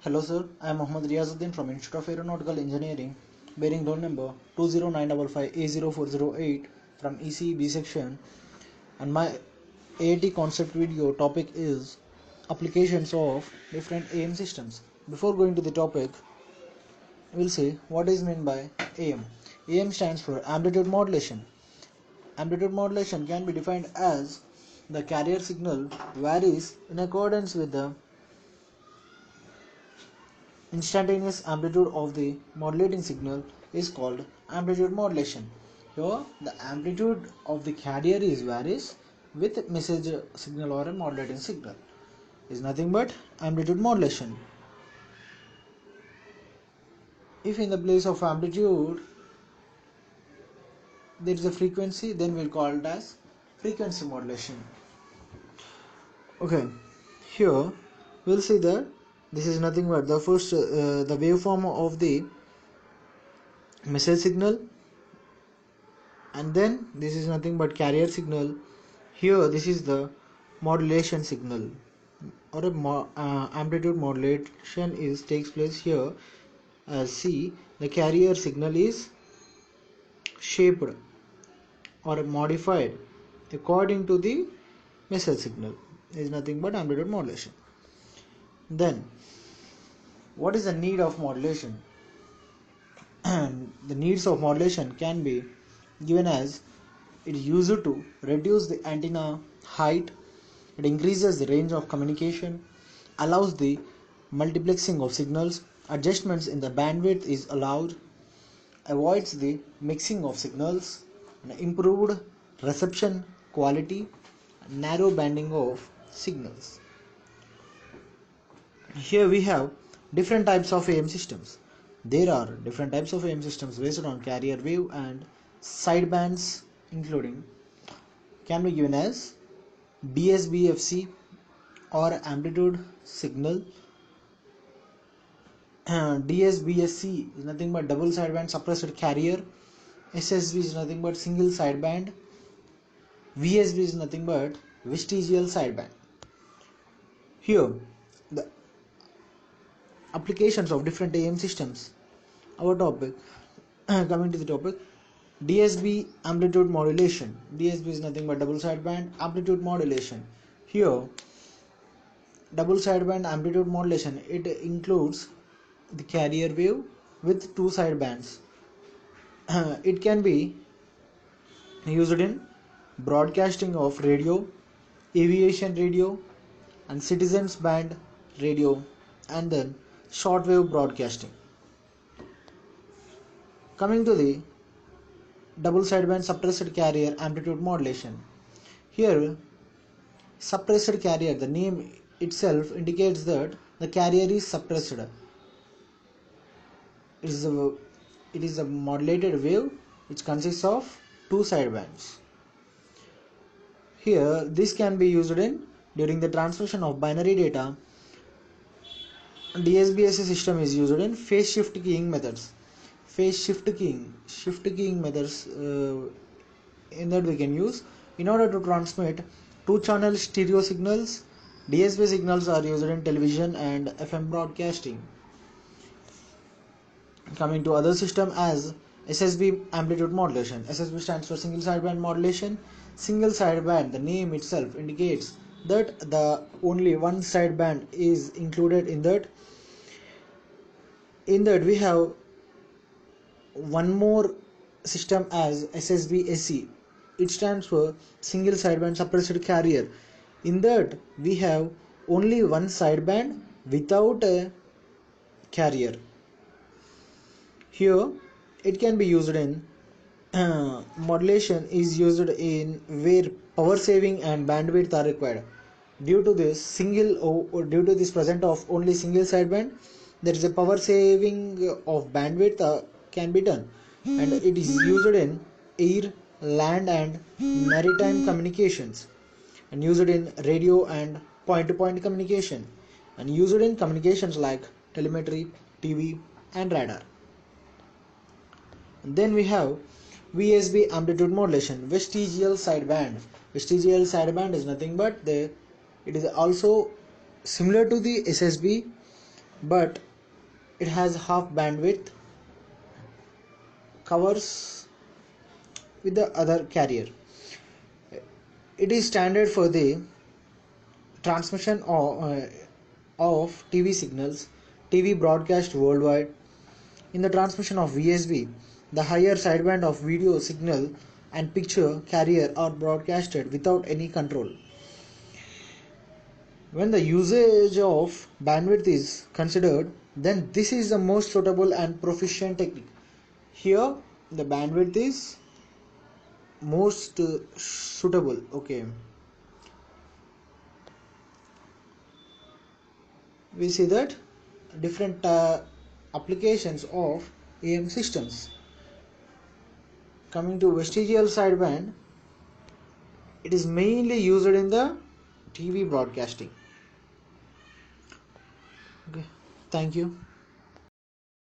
Hello sir, I am Mohammad Riazuddin from Institute of Aeronautical Engineering, bearing roll number 20955A0408 from ECB section, and my AAT concept video topic is applications of different AM systems. Before going to the topic, we'll see what is meant by AM. AM stands for amplitude modulation. Amplitude modulation can be defined as the carrier signal varies in accordance with the instantaneous amplitude of the modulating signal is called amplitude modulation. Here the amplitude of the carrier is varies with message signal or a modulating signal is nothing but amplitude modulation. If in the place of amplitude there is a frequency, then we'll call it as frequency modulation. Okay, here we'll see that this is nothing but the first the waveform of the message signal, and then this is nothing but carrier signal. Here this is the modulation signal or a amplitude modulation is takes place here. As see, the carrier signal is shaped or modified according to the message signal is nothing but amplitude modulation. Then what is the need of modulation? The needs of modulation can be given as it is used to reduce the antenna height, it increases the range of communication, allows the multiplexing of signals, adjustments in the bandwidth is allowed, avoids the mixing of signals, and improved reception quality, narrow banding of signals. Here we have different types of AM systems. There are different types of AM systems based on carrier wave and sidebands, including can be given as DSBFC or amplitude signal. DSBSC is nothing but double sideband suppressed carrier. SSB is nothing but single sideband. VSB is nothing but vestigial sideband. Here the applications of different AM systems. Our topic, coming to the topic, DSB amplitude modulation. DSB is nothing but double sideband amplitude modulation. Here double sideband amplitude modulation, it includes the carrier wave with two sidebands. It can be used in broadcasting of radio, aviation radio, and citizens band radio, and then shortwave broadcasting. Coming to the double sideband suppressed carrier amplitude modulation. Here suppressed carrier, the name itself indicates that the carrier is suppressed. It is a modulated wave which consists of two sidebands. Here this can be used in during the transmission of binary data. DSBSC system is used in phase shift keying methods. Phase shift keying methods in that we can use in order to transmit two-channel stereo signals. DSB signals are used in television and FM broadcasting. Coming to other system as SSB amplitude modulation. SSB stands for single sideband modulation. Single sideband, the name itself indicates that the only one sideband is included in that. In that we have one more system as SSB-SC. It stands for single sideband suppressed carrier. In that we have only one sideband without a carrier. Here it can be used in modulation is used in where power saving and bandwidth are required. Due to this present of only single sideband, there is a power saving of bandwidth can be done, and it is used in air, land and maritime communications, and used in radio and point-to-point communication, and used in communications like telemetry, TV and radar. And then we have VSB amplitude modulation, vestigial sideband. Vestigial sideband is nothing but it is also similar to the SSB but it has half bandwidth covers with the other carrier. It is standard for the transmission of TV signals, TV broadcast worldwide. In the transmission of VSB, the higher sideband of video signal and picture carrier are broadcasted without any control. When the usage of bandwidth is considered, then this is the most suitable and proficient technique. Here, the bandwidth is most suitable. Okay, we see that different applications of AM systems. Coming to vestigial sideband, it is mainly used in the TV broadcasting. Okay, thank you.